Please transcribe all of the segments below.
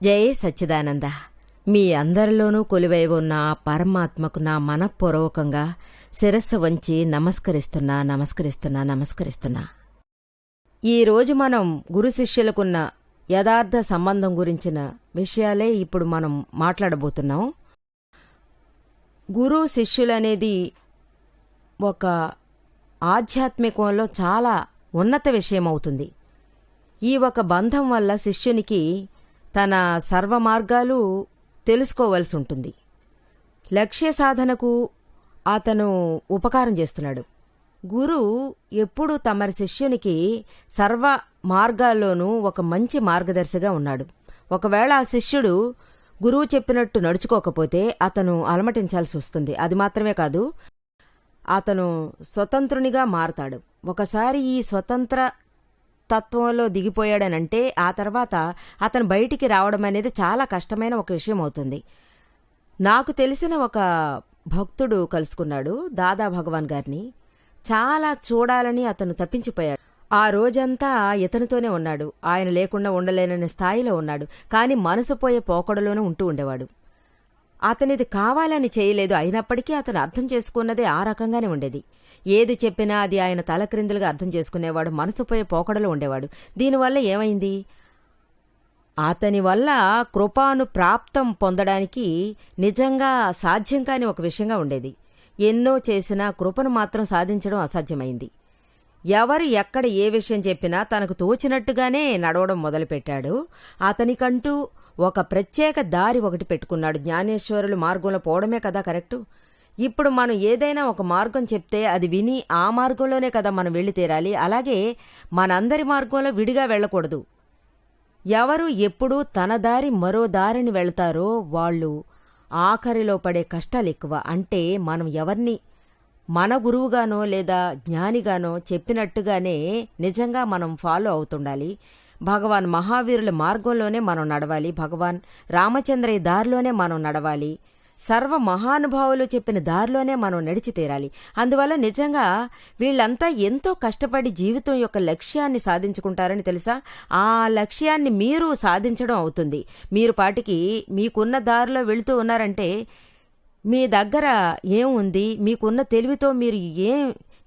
జై సచ్చిదానంద. మీ అందరిలోనూ కొలువై ఉన్న పరమాత్మకు నా మనఃపూర్వకంగా శిరస్సు వంచి నమస్కరిస్తున్నా. ఈరోజు మనం గురు శిష్యులకున్న యథార్థ సంబంధం గురించిన విషయాలే ఇప్పుడు మనం మాట్లాడబోతున్నాం. గురు శిష్యులనేది ఒక ఆధ్యాత్మికంలో చాలా ఉన్నత విషయం అవుతుంది. ఈ ఒక బంధం వల్ల శిష్యునికి తన సర్వమార్గాలు తెలుసుకోవలసి ఉంటుంది. లక్ష్య సాధనకు అతను ఉపకారం చేస్తున్నాడు. గురువు ఎప్పుడూ తమ శిష్యునికి సర్వ మార్గాల్లోనూ ఒక మంచి మార్గదర్శిగా ఉన్నాడు. ఒకవేళ ఆ శిష్యుడు గురువు చెప్పినట్టు నడుచుకోకపోతే అతను అలమటించాల్సి వస్తుంది. అది మాత్రమే కాదు, అతను స్వతంత్రునిగా మారతాడు. ఒకసారి ఈ స్వతంత్ర తత్వంలో దిగిపోయాడనంటే ఆ తర్వాత అతను బయటికి రావడం అనేది చాలా కష్టమైన ఒక విషయం అవుతుంది. నాకు తెలిసిన ఒక భక్తుడు కలుసుకున్నాడు దాదా భగవాన్ గారిని. చాలా చూడాలని అతను తప్పించిపోయాడు. ఆ రోజంతా ఇతనితోనే ఉన్నాడు. ఆయన లేకుండా ఉండలేనని స్థాయిలో ఉన్నాడు. కానీ మనసు పోయే పోకడలోనే ఉంటూ ఉండేవాడు. అతనిది కావాలని చేయలేదు. అయినప్పటికీ అతను అర్థం చేసుకున్నదే ఆ రకంగానే ఉండేది. ఏది చెప్పినా అది ఆయన తలక్రిందులుగా అర్థం చేసుకునేవాడు. మనసు పోయే పోకడలో ఉండేవాడు. దీనివల్ల ఏమైంది? అతని వల్ల కృపాను ప్రాప్తం పొందడానికి నిజంగా సాధ్యం కాని ఒక విషయంగా ఉండేది. ఎన్నో చేసినా కృపను మాత్రం సాధించడం అసాధ్యమైంది. ఎవరు ఎక్కడ ఏ విషయం చెప్పినా తనకు తోచినట్టుగానే నడవడం మొదలుపెట్టాడు. అతనికంటూ ఒక ప్రత్యేక దారి ఒకటి పెట్టుకున్నాడు. జ్ఞానేశ్వరులు మార్గంలో పోవడమే కదా కరెక్టు. ఇప్పుడు మనం ఏదైనా ఒక మార్గం చెప్తే అది విని ఆ మార్గంలోనే కదా మనం వెళ్ళి తీరాలి. అలాగే మనందరి మార్గంలో విడిగా వెళ్ళకూడదు. ఎవరు ఎప్పుడూ తన దారి మరో దారిని వెళ్తారో వాళ్ళు ఆఖరిలో పడే కష్టాలు ఎక్కువ. అంటే మనం ఎవరిని మన గురువుగానో లేదా జ్ఞానిగానో చెప్పినట్టుగానే నిజంగా మనం ఫాలో అవుతుండాలి. భగవాన్ మహావీరుల మార్గంలోనే మనం నడవాలి. భగవాన్ రామచంద్రయ్య దారిలోనే మనం నడవాలి. సర్వ మహానుభావులు చెప్పిన దారిలోనే మనం నడిచి తీరాలి. అందువల్ల నిజంగా వీళ్ళంతా ఎంతో కష్టపడి జీవితం యొక్క లక్ష్యాన్ని సాధించుకుంటారని తెలుసా? ఆ లక్ష్యాన్ని మీరు సాధించడం అవుతుంది. మీరు పాటికి మీకున్న దారిలో వెళుతూ ఉన్నారంటే మీ దగ్గర ఏముంది? మీకున్న తెలివితో మీరు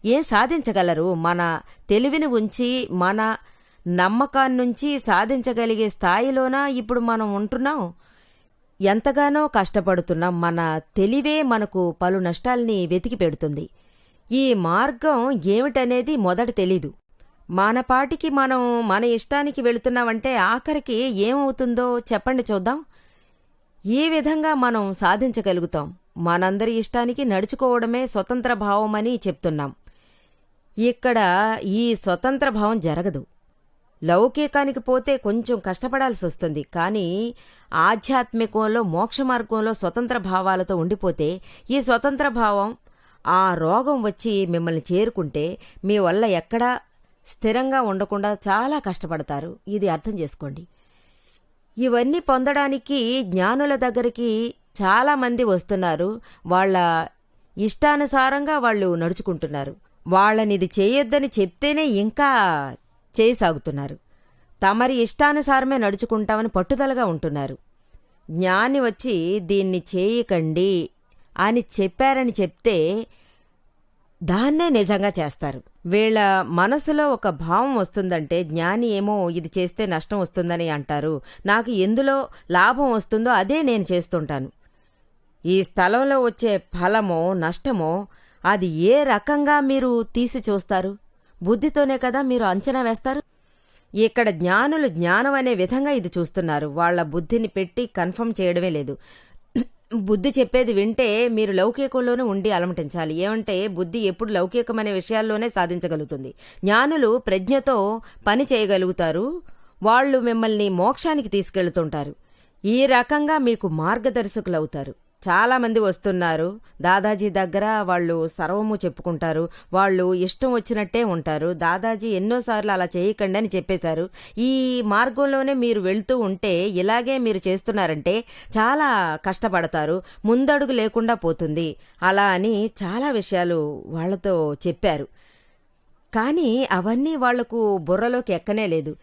ఏం సాధించగలరు? మన తెలివిని ఉంచి మన నమ్మకాన్నుంచి సాధించగలిగే స్థాయిలోనా ఇప్పుడు మనం ఉంటున్నాం? ఎంతగానో కష్టపడుతున్నాం. మన తెలివే మనకు పలు నష్టాల్ని వెతికి పెడుతుంది. ఈ మార్గం ఏమిటనేది మొదట తెలీదు. మన పాటికి మనం మన ఇష్టానికి వెళుతున్నామంటే ఆఖరికి ఏమవుతుందో చెప్పండి చూద్దాం. ఈ విధంగా మనం సాధించగలుగుతాం. మనందరి ఇష్టానికి నడుచుకోవడమే స్వతంత్ర భావమని చెప్తున్నాం. ఇక్కడ ఈ స్వతంత్ర భావం జరగదు. లౌకికానికి పోతే కొంచెం కష్టపడాల్సి వస్తుంది. కానీ ఆధ్యాత్మికంలో మోక్ష మార్గంలో స్వతంత్ర భావాలతో ఉండిపోతే ఈ స్వతంత్ర భావం ఆ రోగం వచ్చి మిమ్మల్ని చేరుకుంటే మీ వల్ల ఎక్కడా స్థిరంగా ఉండకుండా చాలా కష్టపడతారు. ఇది అర్థం చేసుకోండి. ఇవన్నీ పొందడానికి జ్ఞానుల దగ్గరికి చాలామంది వస్తున్నారు. వాళ్ళ ఇష్టానుసారంగా వాళ్ళు నడుచుకుంటున్నారు. వాళ్ళనిది చేయొద్దని చెప్తేనే ఇంకా చేయసాగుతున్నారు. తమరి ఇష్టానుసారమే నడుచుకుంటామని పట్టుదలగా ఉంటున్నారు. జ్ఞాని వచ్చి దీన్ని చేయకండి అని చెప్పారని చెప్తే దాన్నే నిజంగా చేస్తారు. వీళ్ళ మనసులో ఒక భావం వస్తుందంటే జ్ఞాని ఏమో ఇది చేస్తే నష్టం వస్తుందని అంటారు. నాకు ఎందులో లాభం వస్తుందో అదే నేను చేస్తుంటాను. ఈ స్థలంలో వచ్చే ఫలమో నష్టమో అది ఏ రకంగా మీరు తీసి చూస్తారు? బుద్ధితోనే కదా మీరు అంచనా వేస్తారు. ఇక్కడ జ్ఞానులు జ్ఞానం అనే విధంగా ఇది చూస్తున్నారు. వాళ్ల బుద్ధిని పెట్టి కన్ఫర్మ్ చేయడమే లేదు. బుద్ధి చెప్పేది వింటే మీరు లౌకికంలోనే ఉండి అలమటించాలి. ఏమంటే బుద్ధి ఎప్పుడు లౌకికమనే విషయాల్లోనే సాధించగలుగుతుంది. జ్ఞానులు ప్రజ్ఞతో పని చేయగలుగుతారు. వాళ్ళు మిమ్మల్ని మోక్షానికి తీసుకెళ్తుంటారు. ఈ రకంగా మీకు మార్గదర్శకులవుతారు. చాలామంది వస్తున్నారు దాదాజీ దగ్గర. వాళ్ళు సర్వము చెప్పుకుంటారు. వాళ్ళు ఇష్టం వచ్చినట్టే ఉంటారు. దాదాజీ ఎన్నోసార్లు అలా చేయకండి అని చెప్పేశారు. ఈ మార్గంలోనే మీరు వెళ్తూ ఉంటే ఇలాగే మీరు చేస్తున్నారంటే చాలా కష్టపడతారు. ముందడుగు లేకుండా పోతుంది. అలా అని చాలా విషయాలు వాళ్లతో చెప్పారు. కానీ అవన్నీ వాళ్లకు బుర్రలోకి ఎక్కనే లేదు.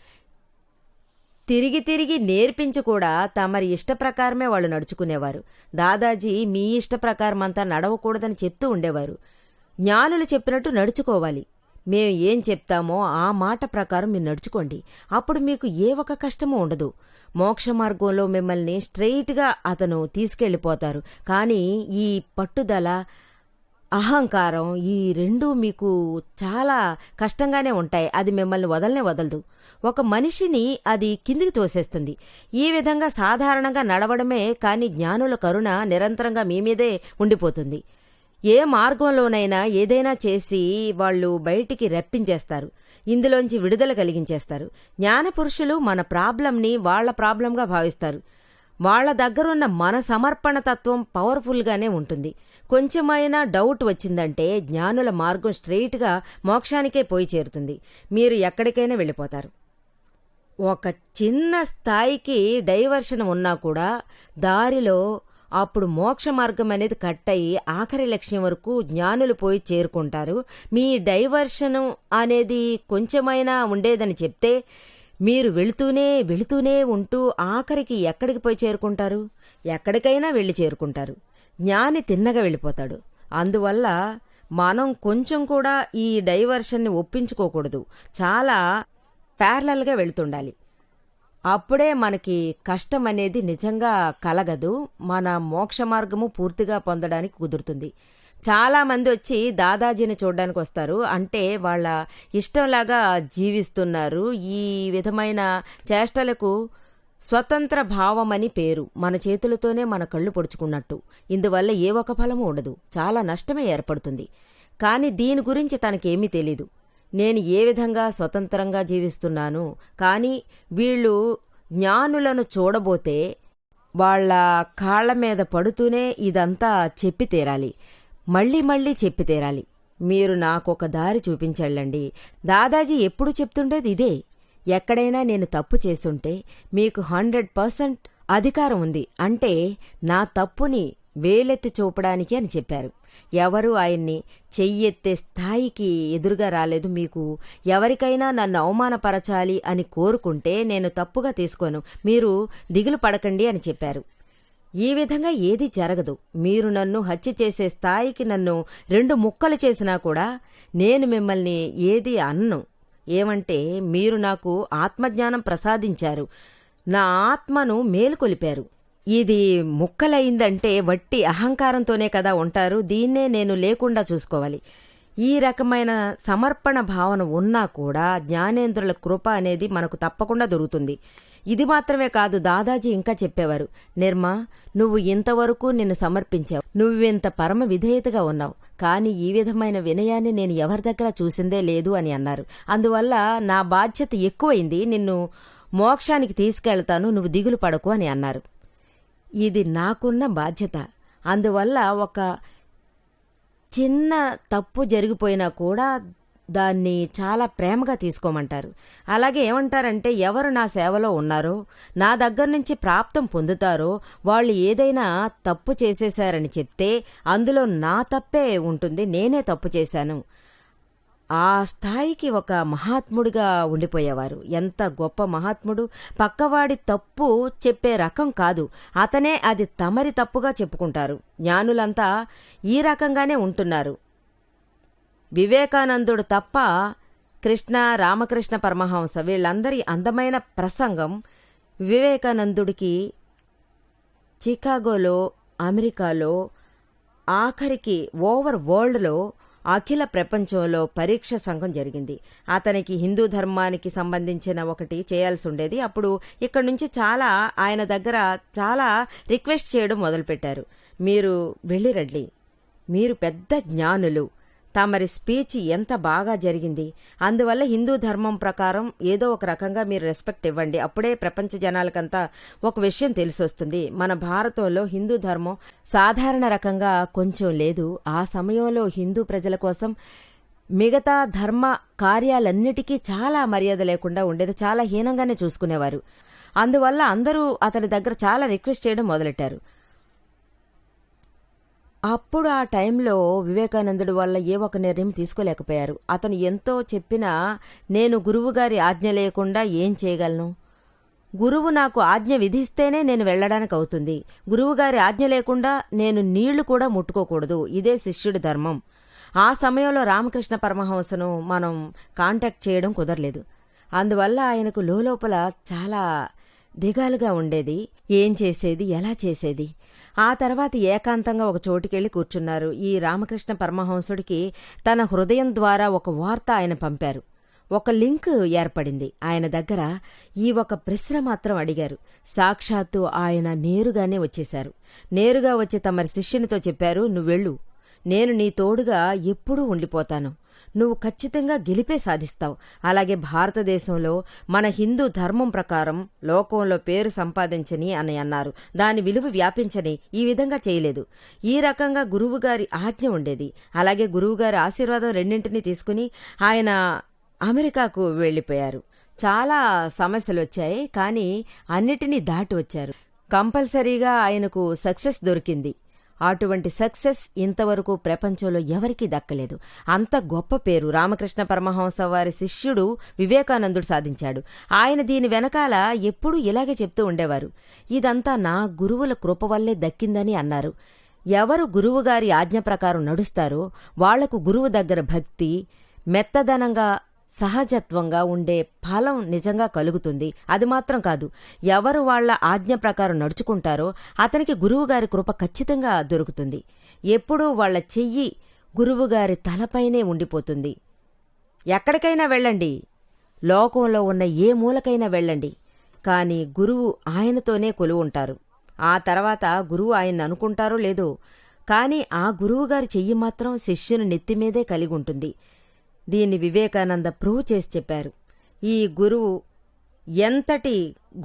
తిరిగి తిరిగి నేర్పించి కూడా తమరి ఇష్టప్రకారమే వాళ్ళు నడుచుకునేవారు. దాదాజీ మీ ఇష్టప్రకారమంతా నడవకూడదని చెప్తూ ఉండేవారు. జ్ఞానులు చెప్పినట్టు నడుచుకోవాలి. మేం ఏం చెప్తామో ఆ మాట ప్రకారం మీరు నడుచుకోండి. అప్పుడు మీకు ఏ ఒక కష్టమూ ఉండదు. మోక్ష మార్గంలో మిమ్మల్ని స్ట్రెయిట్గా అతను తీసుకెళ్ళిపోతారు. కానీ ఈ పట్టుదల, అహంకారం ఈ రెండూ మీకు చాలా కష్టంగానే ఉంటాయి. అది మిమ్మల్ని వదలనే వదలదు. ఒక మనిషిని అది కిందికి తోసేస్తుంది. ఈ విధంగా సాధారణంగా నడవడమే, కానీ జ్ఞానుల కరుణ నిరంతరంగా మీ మీదే ఉండిపోతుంది. ఏ మార్గంలోనైనా ఏదైనా చేసి వాళ్ళు బయటికి రప్పించేస్తారు. ఇందులోంచి విడుదల కలిగించేస్తారు. జ్ఞానపురుషులు మన ప్రాబ్లంని వాళ్ల ప్రాబ్లంగా భావిస్తారు. వాళ్ల దగ్గరున్న మన సమర్పణ తత్వం పవర్ఫుల్గానే ఉంటుంది. కొంచెమైనా డౌట్ వచ్చిందంటే జ్ఞానుల మార్గం స్ట్రెయిట్గా మోక్షానికే పోయి చేరుతుంది. మీరు ఎక్కడికైనా వెళ్ళిపోతారు. ఒక చిన్న స్థాయికి డైవర్షన్ ఉన్నా కూడా దారిలో అప్పుడు మోక్ష మార్గం అనేది కట్ అయ్యి ఆఖరి లక్ష్యం వరకు జ్ఞానులు పోయి చేరుకుంటారు. మీ డైవర్షను అనేది కొంచెమైనా ఉండేదని చెప్తే మీరు వెళుతూనే ఉంటూ ఆఖరికి ఎక్కడికి పోయి చేరుకుంటారు? ఎక్కడికైనా వెళ్ళి చేరుకుంటారు. జ్ఞాని తిన్నగా వెళ్ళిపోతాడు. అందువల్ల మనం కొంచెం కూడా ఈ డైవర్షన్ని ఒప్పించుకోకూడదు. చాలా ప్యారలల్గా వెళుతుండాలి. అప్పుడే మనకి కష్టం అనేది నిజంగా కలగదు. మన మోక్ష మార్గము పూర్తిగా పొందడానికి కుదురుతుంది. చాలామంది వచ్చి దాదాజీని చూడడానికి వస్తారు. అంటే వాళ్ళ ఇష్టంలాగా జీవిస్తున్నారు. ఈ విధమైన చేష్టలకు స్వతంత్ర భావమని పేరు. మన చేతులతోనే మన కళ్ళు పొడుచుకున్నట్టు. ఇందువల్ల ఏ ఒక ఫలము ఉండదు. చాలా నష్టమే ఏర్పడుతుంది. కాని దీని గురించి తనకేమీ తెలీదు. నేను ఏ విధంగా స్వతంత్రంగా జీవిస్తున్నాను, కానీ వీళ్ళు జ్ఞానులను చూడబోతే వాళ్ల కాళ్ల మీద పడుతూనే ఇదంతా చెప్పి తీరాలి. మళ్ళీ చెప్పి తీరాలి. మీరు నాకొక దారి చూపించండి. దాదాజీ ఎప్పుడు చెప్తుండేది ఇదే. ఎక్కడైనా నేను తప్పు చేసుంటే మీకు 100% అధికారం ఉంది. అంటే నా తప్పుని వేలెత్తి చూపడానికి అని చెప్పారు. ఎవరూ ఆయన్ని చెయ్యెత్తే స్థాయికి ఎదురుగా రాలేదు. మీకు ఎవరికైనా నన్ను అవమానపరచాలి అని కోరుకుంటే నేను తప్పుగా తీసుకోను. మీరు దిగులు పడకండి అని చెప్పారు. ఈ విధంగా ఏదీ జరగదు. మీరు నన్ను హత్య చేసే స్థాయికి నన్ను 2 ముక్కలు చేసినా కూడా నేను మిమ్మల్ని ఏదీ అన్ను. ఏమంటే మీరు నాకు ఆత్మజ్ఞానం ప్రసాదించారు. నా ఆత్మను మేలుకొలిపారు. ఇది ముక్కలయిందంటే వట్టి అహంకారంతోనే కదా ఉంటారు. దీన్నే నేను లేకుండా చూసుకోవాలి. ఈ రకమైన సమర్పణ భావన ఉన్నా కూడా జ్ఞానేంద్రుల కృప అనేది మనకు తప్పకుండా దొరుకుతుంది. ఇది మాత్రమే కాదు, దాదాజీ ఇంకా చెప్పేవారు, నిర్మా, నువ్వు ఇంతవరకు నిన్ను సమర్పించావు. నువ్వింత పరమ విధేయతగా ఉన్నావు. కాని ఈ విధమైన వినయాన్ని నేను ఎవరి దగ్గర చూసిందే లేదు అని అన్నారు. అందువల్ల నా బాధ్యత ఎక్కువైంది. నిన్ను మోక్షానికి తీసుకెళ్తాను. నువ్వు దిగులు పడకు అని అన్నారు. ఇది నాకున్న బాధ్యత. అందువల్ల ఒక చిన్న తప్పు జరిగిపోయినా కూడా దాన్ని చాలా ప్రేమగా తీసుకోమంటారు. అలాగే ఏమంటారంటే ఎవరు నా సేవలో ఉన్నారో, నా దగ్గర నుంచి ప్రాప్తం పొందుతారో వాళ్ళు ఏదైనా తప్పు చేసేశారని చెప్తే అందులో నా తప్పే ఉంటుంది. నేనే తప్పు చేశాను. ఆ స్థాయికి ఒక మహాత్ముడిగా ఉండిపోయేవారు. ఎంత గొప్ప మహాత్ముడు! పక్కవాడి తప్పు చెప్పే రకం కాదు, అతనే అది తమరి తప్పుగా చెప్పుకుంటారు. జ్ఞానులంతా ఈ రకంగానే ఉంటున్నారు. వివేకానందుడు తప్ప కృష్ణ, రామకృష్ణ పరమహంస వీళ్ళందరి అందమైన ప్రసంగం వివేకానందుడికి చికాగోలో, అమెరికాలో, ఆఖరికి ఓవర్ వరల్డ్లో, అఖిల ప్రపంచంలో పరీక్ష సంఘం జరిగింది. అతనికి హిందూ ధర్మానికి సంబంధించిన ఒకటి చేయాల్సి ఉండేది. అప్పుడు ఇక్కడి నుంచి ఆయన దగ్గర చాలా రిక్వెస్ట్ చేయడం మొదలుపెట్టారు. మీరు వెళ్ళిరండి, మీరు పెద్ద జ్ఞానులు, తమరి స్పీచ్ ఎంత బాగా జరిగింది. అందువల్ల హిందూ ధర్మం ప్రకారం ఏదో ఒక రకంగా మీరు రెస్పెక్ట్ ఇవ్వండి. అప్పుడే ప్రపంచ జనాలకంతా ఒక విషయం తెలిసొస్తుంది. మన భారతంలో హిందూ ధర్మం సాధారణ రకంగా కొంచెం లేదు. ఆ సమయంలో హిందూ ప్రజల కోసం మిగతా ధర్మ కార్యాలన్నిటికీ చాలా మర్యాద లేకుండా ఉండేది. చాలా హీనంగానే చూసుకునేవారు. అందువల్ల అందరూ అతని దగ్గర చాలా రిక్వెస్ట్ చేయడం మొదలెట్టారు. అప్పుడు ఆ టైంలో వివేకానందుడి వల్ల ఏ ఒక నిర్ణయం తీసుకోలేకపోయారు. అతను ఎంతో చెప్పినా నేను గురువుగారి ఆజ్ఞ లేకుండా ఏం చేయగలను? గురువు నాకు ఆజ్ఞ విధిస్తేనే నేను వెళ్ళడానికి అవుతుంది. గురువుగారి ఆజ్ఞ లేకుండా నేను నీళ్లు కూడా ముట్టుకోకూడదు. ఇదే శిష్యుడి ధర్మం. ఆ సమయంలో రామకృష్ణ పరమహంసను మనం కాంటాక్ట్ చేయడం కుదరలేదు. అందువల్ల ఆయనకు లోపల చాలా దిగాలుగా ఉండేది. ఏం చేసేది, ఎలా చేసేది? ఆ తర్వాత ఏకాంతంగా ఒక చోటుకెళ్లి కూర్చున్నారు. ఈ రామకృష్ణ పరమహంసుడికి తన హృదయం ద్వారా ఒక వార్త ఆయన పంపారు. ఒక లింక్ ఏర్పడింది ఆయన దగ్గర. ఈ ఒక ప్రశ్న మాత్రం అడిగారు. సాక్షాత్తు ఆయన నేరుగానే వచ్చేశారు. నేరుగా వచ్చి తమరి శిష్యునితో చెప్పారు, నువ్వెళ్ళు, నేను నీ తోడుగా ఎప్పుడూ ఉండిపోతాను. నువ్వు ఖచ్చితంగా గెలిపే సాధిస్తావు. అలాగే భారతదేశంలో మన హిందూ ధర్మం ప్రకారం లోకంలో పేరు సంపాదించని అని అన్నారు. దాని విలువ వ్యాపించని ఈ విధంగా చేయలేదు. ఈ రకంగా గురువుగారి ఆజ్ఞ ఉండేది. అలాగే గురువుగారి ఆశీర్వాదం రెండింటినీ తీసుకుని ఆయన అమెరికాకు వెళ్లిపోయారు. చాలా సమస్యలు వచ్చాయి, కానీ అన్నిటినీ దాటి వచ్చారు. కంపల్సరీగా ఆయనకు సక్సెస్ దొరికింది. అటువంటి సక్సెస్ ఇంతవరకు ప్రపంచంలో ఎవరికీ దక్కలేదు. అంత గొప్ప పేరు రామకృష్ణ పరమహంస వారి శిష్యుడు వివేకానందుడు సాధించాడు. ఆయన దీని వెనకాల ఎప్పుడూ ఇలాగే చెప్తూ ఉండేవారు, ఇదంతా నా గురువుల కృప వల్లే దక్కిందని అన్నారు. ఎవరు గురువుగారి ఆజ్ఞ ప్రకారం నడుస్తారో వాళ్లకు గురువు దగ్గర భక్తి, మెత్తదనంగా సహజత్వంగా ఉండే ఫలం నిజంగా కలుగుతుంది. అది మాత్రం కాదు, ఎవరు వాళ్ల ఆజ్ఞ ప్రకారం నడుచుకుంటారో అతనికి గురువుగారి కృప ఖచ్చితంగా దొరుకుతుంది. ఎప్పుడూ వాళ్ల చెయ్యి గురువుగారి తలపైనే ఉండిపోతుంది. ఎక్కడికైనా వెళ్ళండి, లోకంలో ఉన్న ఏ మూలకైనా వెళ్ళండి, కాని గురువు ఆయనతోనే కొలువుంటారు. ఆ తర్వాత గురువు ఆయన్ని అనుకుంటారో లేదో, కాని ఆ గురువుగారి చెయ్యి మాత్రం శిష్యుని నెత్తిమీదే కలిగి ఉంటుంది. దీన్ని వివేకానంద ప్రూవ్ చేసి చెప్పారు. ఈ గురువు ఎంతటి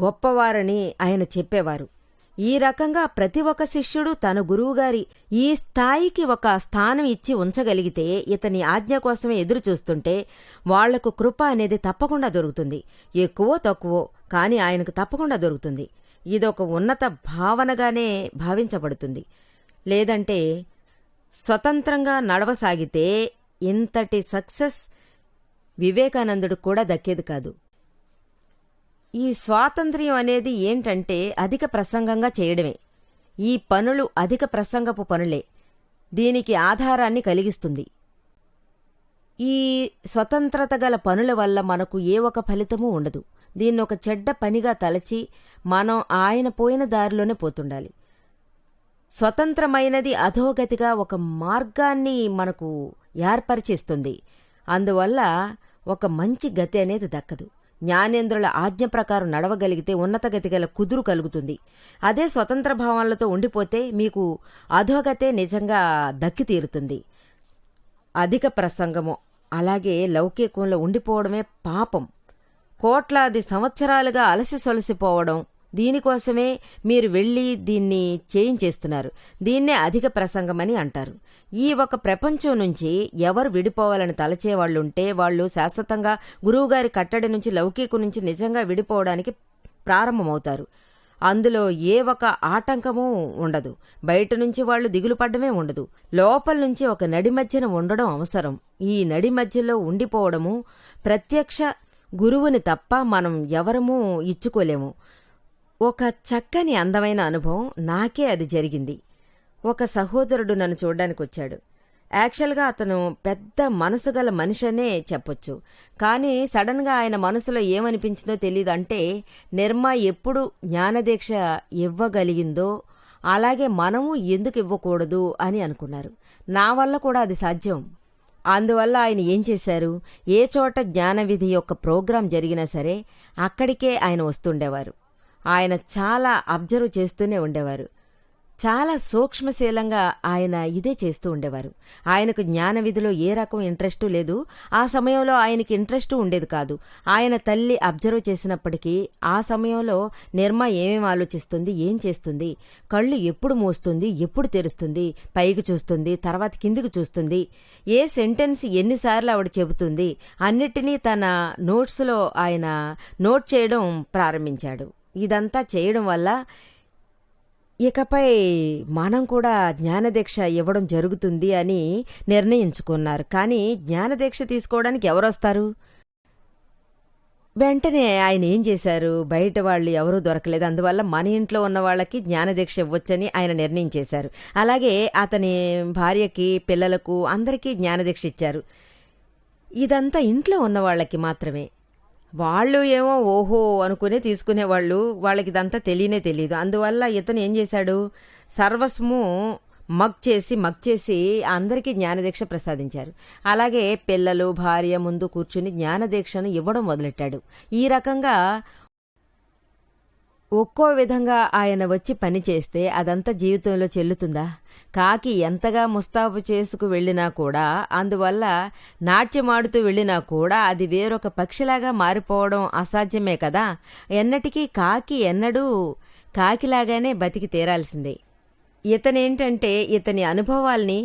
గొప్పవారని ఆయన చెప్పేవారు. ఈ రకంగా ప్రతి ఒక్క శిష్యుడు తన గురువుగారి ఈ స్థాయికి ఒక స్థానం ఇచ్చి ఉంచగలిగితే, ఇతని ఆజ్ఞ కోసమే ఎదురు చూస్తుంటే వాళ్లకు కృప అనేది తప్పకుండా దొరుకుతుంది. ఎక్కువో తక్కువో కాని ఆయనకు తప్పకుండా దొరుకుతుంది. ఇదొక ఉన్నత భావనగానే భావించబడుతుంది. లేదంటే స్వతంత్రంగా నడవసాగితే ఇంతటి సక్సెస్ వివేకానందుడు కూడా దక్కేది కాదు. ఈ స్వాతంత్ర్యం అనేది ఏంటంటే అధిక ప్రసంగంగా చేయడమే. ఈ పనులు అధిక ప్రసంగపు పనులే దీనికి ఆధారాన్ని కలిగిస్తుంది. ఈ స్వతంత్రత గల పనుల వల్ల మనకు ఏ ఒక ఫలితమూ ఉండదు. దీన్నొక చెడ్డ పనిగా తలచి మనం ఆయన పోయిన దారిలోనే పోతుండాలి. స్వతంత్రమైనది అధోగతిగా ఒక మార్గాన్ని మనకు ఏర్పరిచిస్తుంది. అందువల్ల ఒక మంచి గతి అనేది దక్కదు. జ్ఞానేంద్రుల ఆజ్ఞ ప్రకారం నడవగలిగితే ఉన్నత గతిగల కుదురు కలుగుతుంది. అదే స్వతంత్ర భావాలతో ఉండిపోతే మీకు అధోగతే నిజంగా దక్కి తీరుతుంది. అధిక ప్రసంగము అలాగే లౌకికంలో ఉండిపోవడమే పాపం. కోట్లాది సంవత్సరాలుగా అలసి సొలసిపోవడం, దీనికోసమే మీరు వెళ్లి దీన్ని చేయించేస్తున్నారు. దీన్నే అధిక ప్రసంగమని అంటారు. ఈ ఒక ప్రపంచం నుంచి ఎవరు విడిపోవాలని తలచేవాళ్లుంటే వాళ్లు శాశ్వతంగా గురువుగారి కట్టడి నుంచి, లౌకికం నుంచి నిజంగా విడిపోవడానికి ప్రారంభమవుతారు. అందులో ఏ ఒక ఆటంకమూ ఉండదు. బయట నుంచి వాళ్లు దిగులు పడ్డమే ఉండదు. లోపల నుంచి ఒక నడి మధ్యన ఉండడం అవసరం. ఈ నడి మధ్యలో ఉండిపోవడము ప్రత్యక్ష గురువుని తప్ప మనం ఎవరమూ ఇచ్చుకోలేము. ఒక చక్కని అందమైన అనుభవం నాకే అది జరిగింది. ఒక సహోదరుడు నన్ను చూడ్డానికి వచ్చాడు. యాక్చువల్గా అతను పెద్ద మనసు గల మనిషనే చెప్పొచ్చు. కానీ సడన్గా ఆయన మనసులో ఏమనిపించిందో తెలీదు. అంటే నిర్మ ఎప్పుడు జ్ఞానదీక్ష ఇవ్వగలిగిందో అలాగే మనము ఎందుకు ఇవ్వకూడదు అని అనుకున్నారు. నా వల్ల కూడా అది సాధ్యం. అందువల్ల ఆయన ఏం చేశారు, ఏ చోట జ్ఞానవిధి యొక్క ప్రోగ్రాం జరిగినా సరే అక్కడికే ఆయన వస్తుండేవారు. ఆయన చాలా అబ్జర్వ్ చేస్తూనే ఉండేవారు. చాలా సూక్ష్మశీలంగా ఆయన ఇదే చేస్తూ ఉండేవారు. ఆయనకు జ్ఞాన విధిలో ఏ రకం ఇంట్రెస్టు లేదు. ఆ సమయంలో ఆయనకి ఇంట్రెస్టు ఉండేది కాదు. ఆయన తల్లి అబ్జర్వ్ చేసినప్పటికీ ఆ సమయంలో నిర్మ ఏమేం ఆలోచిస్తుంది, ఏం చేస్తుంది, కళ్ళు ఎప్పుడు మూస్తుంది, ఎప్పుడు తెరుస్తుంది, పైకి చూస్తుంది, తర్వాత కిందికి చూస్తుంది, ఏ సెంటెన్స్ ఎన్నిసార్లు ఆవిడ చెబుతుంది, అన్నిటినీ తన నోట్స్లో ఆయన నోట్ చేయడం ప్రారంభించాడు. ఇదంతా చేయడం వల్ల ఇకపై మనం కూడా జ్ఞానదీక్ష ఇవ్వడం జరుగుతుంది అని నిర్ణయించుకున్నారు. కానీ జ్ఞానదీక్ష తీసుకోవడానికి ఎవరొస్తారు? వెంటనే ఆయన ఏం చేశారు, బయట వాళ్ళు ఎవరూ దొరకలేదు, అందువల్ల మన ఇంట్లో ఉన్న వాళ్ళకి జ్ఞానదీక్ష ఇవ్వొచ్చని ఆయన నిర్ణయం చేశారు. అలాగే అతని భార్యకి, పిల్లలకు అందరికీ జ్ఞానదీక్ష ఇచ్చారు. ఇదంతా ఇంట్లో ఉన్న వాళ్ళకి మాత్రమే. వాళ్ళు ఏమో ఓహో అనుకునే తీసుకునేవాళ్ళు, వాళ్ళకి ఇదంతా తెలియనే తెలియదు. అందువల్ల ఇతను ఏం చేశాడు, సర్వస్వము మగ్ చేసి అందరికీ జ్ఞానదీక్ష ప్రసాదించారు. అలాగే పిల్లలు, భార్య ముందు కూర్చుని జ్ఞానదీక్షను ఇవ్వడం మొదలెట్టాడు. ఈ రకంగా ఒక్కో విధంగా ఆయన వచ్చి పని చేస్తే అదంతా జీవితంలో చెల్లుతుందా? కాకి ఎంతగా ముస్తాబు చేసుకు వెళ్ళినా కూడా, అందువల్ల నాట్యమాడుతూ వెళ్ళినా కూడా అది వేరొక పక్షిలాగా మారిపోవడం అసాధ్యమే కదా. ఎన్నటికీ కాకి ఎన్నడూ కాకిలాగానే బతికి తీరాల్సిందే. ఇతనేంటంటే ఇతని అనుభవాల్ని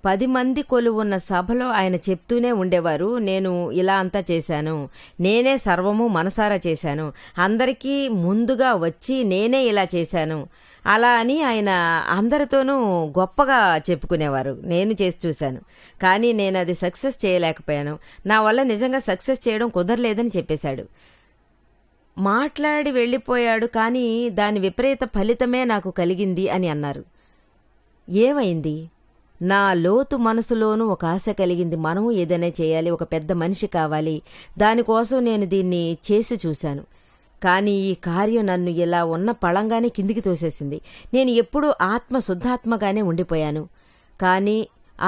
10 మంది కొలువున్న సభలో ఆయన చెప్తూనే ఉండేవారు. నేను ఇలా అంతా చేశాను, నేనే సర్వము మనసారా చేశాను, అందరికీ ముందుగా వచ్చి నేనే ఇలా చేశాను, అలా అని ఆయన అందరితోనూ గొప్పగా చెప్పుకునేవారు. నేను చేసి చూశాను, కానీ నేను అది సక్సెస్ చేయలేకపోయాను, నా వల్ల నిజంగా సక్సెస్ చేయడం కుదరలేదని చెప్పేశాడు. మాట్లాడి వెళ్ళిపోయాడు, కానీ దాని విపరీత ఫలితమే నాకు కలిగింది అని అన్నారు. ఏమైంది? నా లోతు మనసులోనూ ఒక ఆశ కలిగింది, మనము ఏదైనా చేయాలి, ఒక పెద్ద మనిషి కావాలి, దానికోసం నేను దీన్ని చేసి చూశాను. కానీ ఈ కార్యం నన్ను ఇలా ఉన్న పళంగానే కిందికి తోసేసింది. నేను ఎప్పుడూ శుద్ధాత్మగానే ఉండిపోయాను, కానీ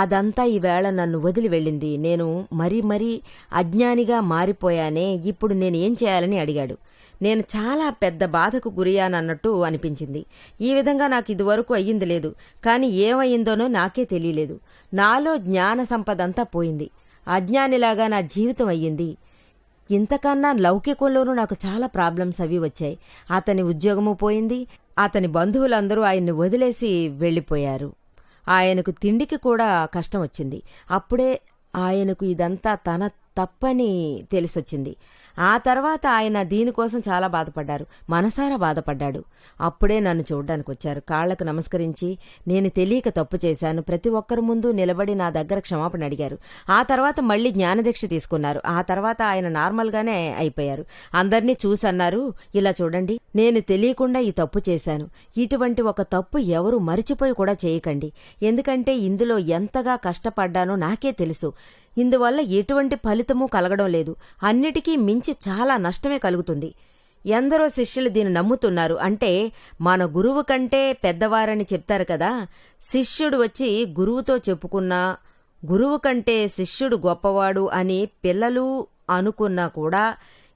అదంతా ఈవేళ నన్ను వదిలి వెళ్ళింది. నేను మరీ అజ్ఞానిగా మారిపోయానే, ఇప్పుడు నేను ఏం చేయాలని అడిగాడు. నేను చాలా పెద్ద బాధకు గురయ్యానన్నట్టు అనిపించింది. ఈ విధంగా నాకు ఇదివరకు అయ్యింది లేదు, కానీ ఏమయ్యిందోనో నాకే తెలియలేదు. నాలో జ్ఞాన సంపదంతా పోయింది, అజ్ఞానిలాగా నా జీవితం అయ్యింది. ఇంతకన్నా లౌకికంలోనూ నాకు చాలా ప్రాబ్లమ్స్ అవి వచ్చాయి. అతని ఉద్యోగము పోయింది, అతని బంధువులందరూ ఆయన్ని వదిలేసి వెళ్ళిపోయారు. ఆయనకు తిండికి కూడా కష్టం వచ్చింది. అప్పుడే ఆయనకు ఇదంతా తన తప్పని తెలిసొచ్చింది. ఆ తర్వాత ఆయన దీనికోసం చాలా బాధపడ్డారు, మనసారా బాధపడ్డాడు. అప్పుడే నన్ను చూడ్డానికి వచ్చారు. కాళ్లకు నమస్కరించి, నేను తెలియక తప్పు చేశాను, ప్రతి ఒక్కరి ముందు నిలబడి నా దగ్గర క్షమాపణ అడిగారు. ఆ తర్వాత మళ్లీ జ్ఞానదీక్ష తీసుకున్నారు. ఆ తర్వాత ఆయన నార్మల్గానే అయిపోయారు. అందర్నీ చూసన్నారు, ఇలా చూడండి, నేను తెలియకుండా ఈ తప్పు చేశాను. ఇటువంటి ఒక తప్పు ఎవరు మరిచిపోయి కూడా చేయకండి, ఎందుకంటే ఇందులో ఎంతగా కష్టపడ్డానో నాకే తెలుసు. ఇందువల్ల ఎటువంటి ఫలితమూ కలగడం లేదు, అన్నిటికీ మించి చాలా నష్టమే కలుగుతుంది. ఎందరో శిష్యులు దీన్ని నమ్ముతున్నారు. అంటే మన గురువు కంటే పెద్దవారని చెప్తారు కదా. శిష్యుడు వచ్చి గురువుతో చెప్పుకున్నా గురువు కంటే శిష్యుడు గొప్పవాడు అని పిల్లలు అనుకున్నా కూడా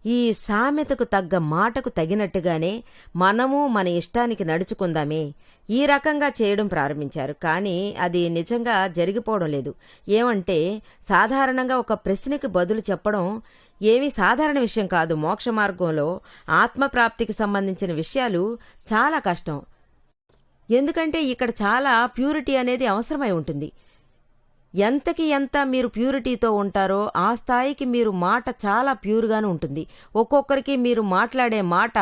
ఈ సామెతకు తగ్గ మాటకు తగినట్టుగానే మనము మన ఇష్టానికి నడుచుకుందామే, ఈ రకంగా చేయడం ప్రారంభించారు. కానీ అది నిజంగా జరిగిపోవడం లేదు. ఏమంటే సాధారణంగా ఒక ప్రశ్నకి బదులు చెప్పడం ఏమీ సాధారణ విషయం కాదు. మోక్ష మార్గంలో ఆత్మప్రాప్తికి సంబంధించిన విషయాలు చాలా కష్టం. ఎందుకంటే ఇక్కడ చాలా ప్యూరిటీ అనేది అవసరమై ఉంటుంది. ఎంతకి ఎంత మీరు ప్యూరిటీతో ఉంటారో ఆ స్థాయికి మీరు మాట చాలా ప్యూర్గానే ఉంటుంది. ఒక్కొక్కరికి మీరు మాట్లాడే మాట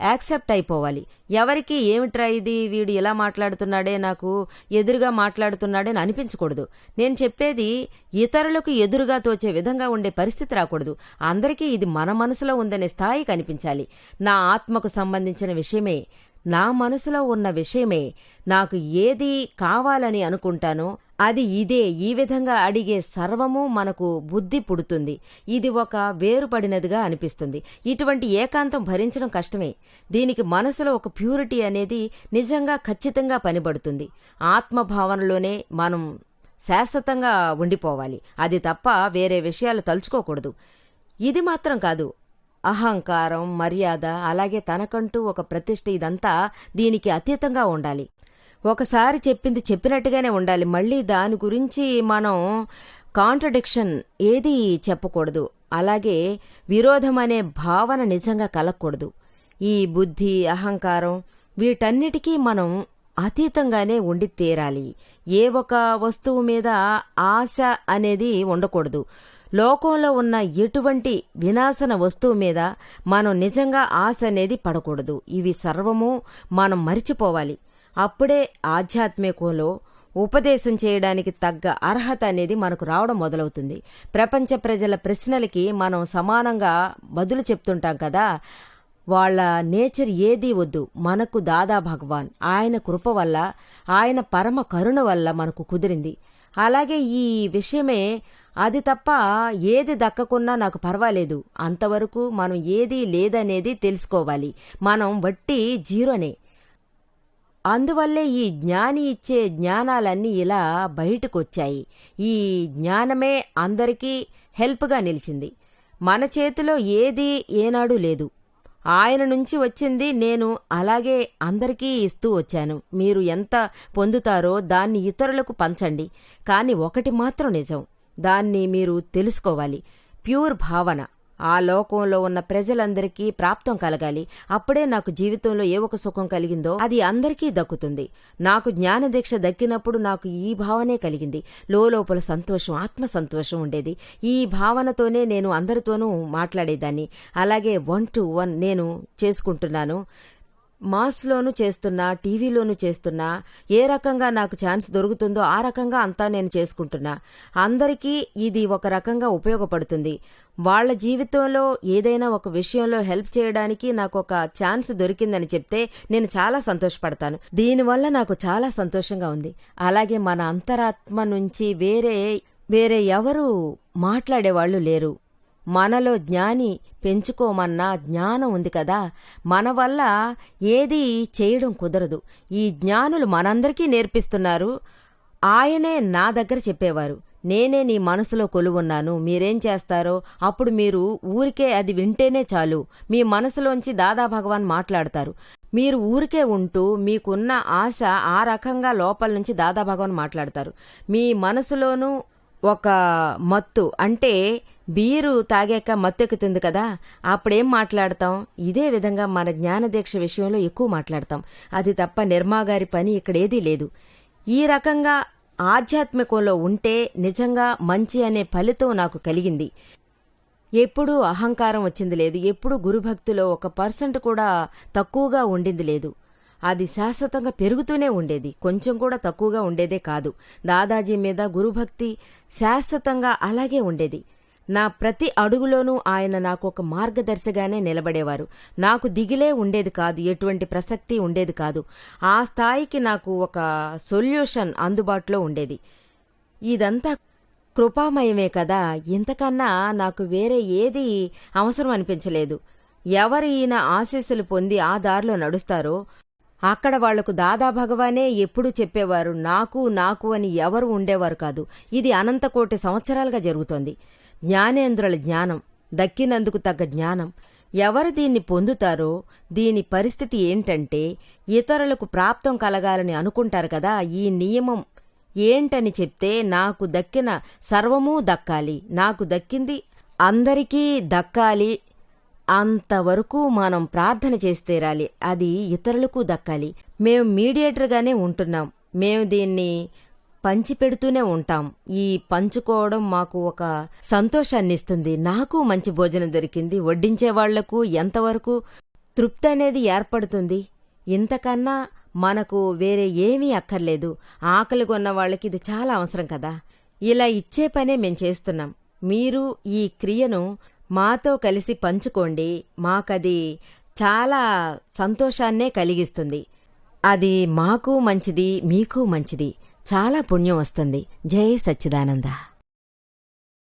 యాక్సెప్ట్ అయిపోవాలి. ఎవరికి ఏమిట్రా ఇది, వీడు ఇలా మాట్లాడుతున్నాడే, నాకు ఎదురుగా మాట్లాడుతున్నాడే అని అనిపించకూడదు. నేను చెప్పేది ఇతరులకు ఎదురుగా తోచే విధంగా ఉండే పరిస్థితి రాకూడదు. అందరికీ ఇది మన మనసులో ఉందనే స్థాయి కనిపించాలి. నా ఆత్మకు సంబంధించిన విషయమే, నా మనసులో ఉన్న విషయమే, నాకు ఏది కావాలని అనుకుంటానో అది ఇదే. ఈ విధంగా అడిగే సర్వము మనకు బుద్ధి పుడుతుంది. ఇది ఒక వేరుపడినదిగా అనిపిస్తుంది. ఇటువంటి ఏకాంతం భరించడం కష్టమే. దీనికి మనసులో ఒక ప్యూరిటీ అనేది నిజంగా ఖచ్చితంగా పనిపడుతుంది. ఆత్మభావనలోనే మనం శాశ్వతంగా ఉండిపోవాలి. అది తప్ప వేరే విషయాలు తలుచుకోకూడదు. ఇది మాత్రం కాదు, అహంకారం, మర్యాద, అలాగే తనకంటూ ఒక ప్రతిష్ఠ, ఇదంతా దీనికి అతీతంగా ఉండాలి. ఒకసారి చెప్పింది చెప్పినట్టుగానే ఉండాలి. మళ్ళీ దాని గురించి మనం కాంట్రడిక్షన్ ఏదీ చెప్పకూడదు. అలాగే విరోధం అనే భావన నిజంగా కలగకూడదు. ఈ బుద్ధి, అహంకారం వీటన్నిటికీ మనం అతీతంగానే ఉండి తీరాలి. ఏ ఒక వస్తువు మీద ఆశ అనేది ఉండకూడదు. లోకంలో ఉన్న ఎటువంటి వినాశన వస్తువు మీద మనం నిజంగా ఆశ అనేది పడకూడదు. ఇవి సర్వము మనం మరిచిపోవాలి. అప్పుడే ఆధ్యాత్మికంలో ఉపదేశం చేయడానికి తగ్గ అర్హత అనేది మనకు రావడం మొదలవుతుంది. ప్రపంచ ప్రజల ప్రశ్నలకి మనం సమానంగా బదులు చెప్తుంటాం కదా. వాళ్ళ నేచర్ ఏదీ వద్దు, మనకు దాదా భగవాన్ ఆయన కృప వల్ల, ఆయన పరమ కరుణ వల్ల మనకు కుదిరింది. అలాగే ఈ విషయమే, అది తప్ప ఏది దక్కకున్నా నాకు పర్వాలేదు, అంతవరకు మనం ఏదీ లేదనేది తెలుసుకోవాలి. మనం వట్టి జీరోనే. అందువల్లే ఈ జ్ఞాని ఇచ్చే జ్ఞానాలన్నీ ఇలా బయటకొచ్చాయి. ఈ జ్ఞానమే అందరికీ హెల్ప్గా నిలిచింది. మన చేతిలో ఏదీ ఏనాడు లేదు, ఆయన నుంచి వచ్చింది. నేను అలాగే అందరికీ ఇస్తూ వచ్చాను. మీరు ఎంత పొందుతారో దాన్ని ఇతరులకు పంచండి. కానీ ఒకటి మాత్రం నిజం, దాన్ని మీరు తెలుసుకోవాలి. ప్యూర్ భావన ఆ లోకంలో ఉన్న ప్రజలందరికీ ప్రాప్తం కలగాలి. అప్పుడే నాకు జీవితంలో ఏ ఒక సుఖం కలిగిందో అది అందరికీ దక్కుతుంది. నాకు జ్ఞానదీక్ష దక్కినప్పుడు నాకు ఈ భావనే కలిగింది. లోపల సంతోషం, ఆత్మ సంతోషం ఉండేది. ఈ భావనతోనే నేను అందరితోనూ మాట్లాడేదాన్ని. అలాగే 1 to 1 నేను చేసుకుంటున్నాను. మాస్లోనూ చేస్తున్నా, టీవీలోనూ చేస్తున్నా. ఏ రకంగా నాకు ఛాన్స్ దొరుకుతుందో ఆ రకంగా అంతా నేను చేసుకుంటున్నా. అందరికీ ఇది ఒక రకంగా ఉపయోగపడుతుంది. వాళ్ల జీవితంలో ఏదైనా ఒక విషయంలో హెల్ప్ చేయడానికి నాకు ఒక ఛాన్స్ దొరికిందని చెప్తే నేను చాలా సంతోషపడతాను. దీనివల్ల నాకు చాలా సంతోషంగా ఉంది. అలాగే మన అంతరాత్మ నుంచి వేరే ఎవరు మాట్లాడేవాళ్లు లేరు. మనలో జ్ఞాని పెంచుకోమన్నా జ్ఞానం ఉంది కదా, మన వల్ల ఏదీ చేయడం కుదరదు. ఈ జ్ఞానులు మనందరికీ నేర్పిస్తున్నారు. ఆయనే నా దగ్గర చెప్పేవారు, నేనే నీ మనసులో కొలువున్నాను, మీరేం చేస్తారో అప్పుడు మీరు ఊరికే అది వింటేనే చాలు, మీ మనసులోంచి దాదా భగవాన్ మాట్లాడతారు. మీరు ఊరికే ఉంటూ మీకున్న ఆశ ఆ రకంగా లోపల నుంచి దాదా భగవాన్ మాట్లాడతారు. మీ మనసులోనూ ఒక మత్తు, అంటే బీరు తాగాక మత్తెక్కుతుంది కదా, అప్పుడేం మాట్లాడతాం? ఇదే విధంగా మన జ్ఞానదీక్ష విషయంలో ఎక్కువ మాట్లాడతాం. అది తప్ప నిర్మాగారి పని ఇక్కడేదీ లేదు. ఈ రకంగా ఆధ్యాత్మికంలో ఉంటే నిజంగా మంచి అనే ఫలితం నాకు కలిగింది. ఎప్పుడూ అహంకారం వచ్చింది లేదు. ఎప్పుడూ గురుభక్తిలో 1% కూడా తక్కువగా ఉండింది లేదు. అది శాశ్వతంగా పెరుగుతూనే ఉండేది, కొంచెం కూడా తక్కువగా ఉండేదే కాదు. దాదాజీ మీద గురుభక్తి శాశ్వతంగా అలాగే ఉండేది. నా ప్రతి అడుగులోనూ ఆయన నాకు ఒక మార్గదర్శిగానే నిలబడేవారు. నాకు దిగిలే ఉండేది కాదు, ఎటువంటి ప్రసక్తి ఉండేది కాదు. ఆ స్థాయికి నాకు ఒక సొల్యూషన్ అందుబాటులో ఉండేది. ఇదంతా కృపామయమే కదా, ఇంతకన్నా నాకు వేరే ఏది అవసరం అనిపించలేదు. ఎవరు ఈయన ఆశీస్సులు పొంది ఆ దారిలో నడుస్తారో అక్కడ వాళ్లకు దాదా భగవానే ఎప్పుడూ చెప్పేవారు. నాకు అని ఎవరు ఉండేవారు కాదు. ఇది అనంతకోటి సంవత్సరాలుగా జరుగుతోంది. జ్ఞానేంద్రుల జ్ఞానం, దక్కినందుకు తగ్గ జ్ఞానం. ఎవరు దీన్ని పొందుతారో దీని పరిస్థితి ఏంటంటే, ఇతరులకు ప్రాప్తం కలగాలని అనుకుంటారు కదా. ఈ నియమం ఏంటని చెప్తే, నాకు దక్కిన సర్వమూ దక్కాలి, నాకు దక్కింది అందరికీ దక్కాలి, అంతవరకు మనం ప్రార్థన చేసి తీరాలి, అది ఇతరులకు దక్కాలి. మేము మీడియేటర్గానే ఉంటున్నాం. మేము దీన్ని పంచిపెడుతూనే ఉంటాం. ఈ పంచుకోవడం మాకు ఒక సంతోషాన్నిస్తుంది. నాకు మంచి భోజనం దొరికింది, వడ్డించే వాళ్లకు ఎంతవరకు తృప్తి అనేది ఏర్పడుతుంది. ఇంతకన్నా మనకు వేరే ఏమీ అక్కర్లేదు. ఆకలి కొన్న వాళ్ళకి ఇది చాలా అవసరం కదా. ఇలా ఇచ్చే పనే మేం చేస్తున్నాం. మీరు ఈ క్రియను మాతో కలిసి పంచుకోండి. మాకది చాలా సంతోషాన్నే కలిగిస్తుంది. అది మాకు మంచిది, మీకు మంచిది. చాలా పుణ్యం వస్తుంది. జై సచ్చిదానంద.